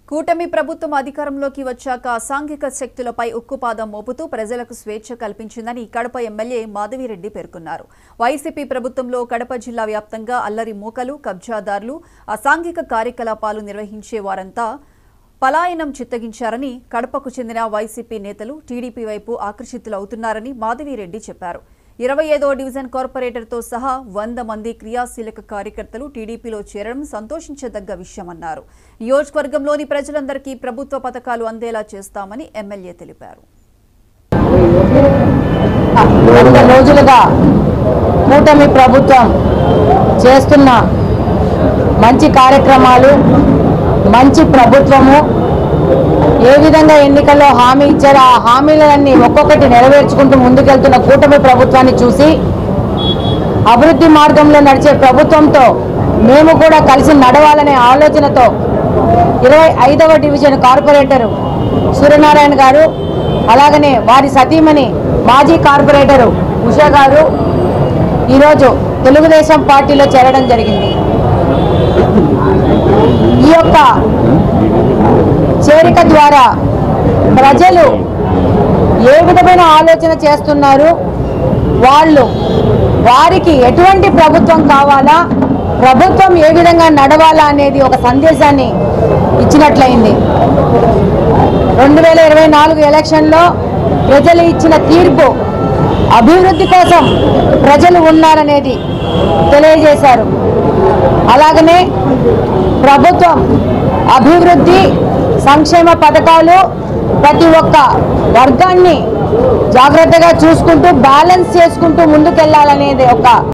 కూటమి ప్రభుత్వం అధికారంలోకి వచ్చాక అసాంఘిక శక్తులపై ఉక్కుపాదం మోపుతూ ప్రజలకు స్వేచ్ఛ కల్పించిందని కడప ఎమ్మెల్యే మాధవిరెడ్డి పేర్కొన్నారు. వైసీపీ ప్రభుత్వంలో కడప జిల్లా వ్యాప్తంగా అల్లరి మూకలు, కబ్జాదారులు, అసాంఘిక కార్యకలాపాలు నిర్వహించే వారంతా పలాయనం చిత్తగించారని, కడపకు చెందిన వైసీపీ నేతలు టీడీపీ వైపు ఆకర్షితులవుతున్నారని మాధవిరెడ్డి చెప్పారు. 25వ డివిజన్ కార్పొరేటర్తో సహా 100 మంది క్రియాశీలక కార్యకర్తలు టీడీపీలో చేరడం సంతోషించదగ్గ విషయమన్నారు. నియోజకవర్గంలోని ప్రజలందరికీ ప్రభుత్వ పథకాలు అందేలా చేస్తామని ఎమ్మెల్యే తెలిపారు. రోజులుగా కూటమి ప్రభుత్వం చేస్తున్న మంచి కార్యక్రమాలు, మంచి ప్రభుత్వము ఏ విధంగా ఎన్నికల్లో హామీ ఇచ్చారో ఆ హామీలన్నీ ఒక్కొక్కటి నెరవేర్చుకుంటూ ముందుకెళ్తున్న కూటమి ప్రభుత్వాన్ని చూసి అభివృద్ధి మార్గంలో నడిచే ప్రభుత్వంతో మేము కూడా కలిసి నడవాలనే ఆలోచనతో 25వ డివిజన్ కార్పొరేటర్ సూర్యనారాయణ గారు, అలాగనే వారి సతీమణి మాజీ కార్పొరేటర్ ఉషా గారు ఈరోజు తెలుగుదేశం పార్టీలో చేరడం జరిగింది. ఈ యొక్క చేరిక ద్వారా ప్రజలు ఏ విధమైన ఆలోచన చేస్తున్నారు, వారికి ఎటువంటి ప్రభుత్వం కావాలా, ప్రభుత్వం ఏ విధంగా నడవాలా అనేది ఒక సందేశాన్ని ఇచ్చినట్లయింది. 2024 ఎలక్షన్లో ప్రజలు ఇచ్చిన తీర్పు అభివృద్ధి కోసం ప్రజలు ఉన్నారనేది తెలియజేశారు. అలాగనే ప్రభుత్వం అభివృద్ధి, సంక్షేమ పథకాలు ప్రతి ఒక్క వర్గాన్ని జాగ్రత్తగా చూసుకుంటూ బ్యాలెన్స్ చేసుకుంటూ ముందుకెళ్లాలనేది ఒక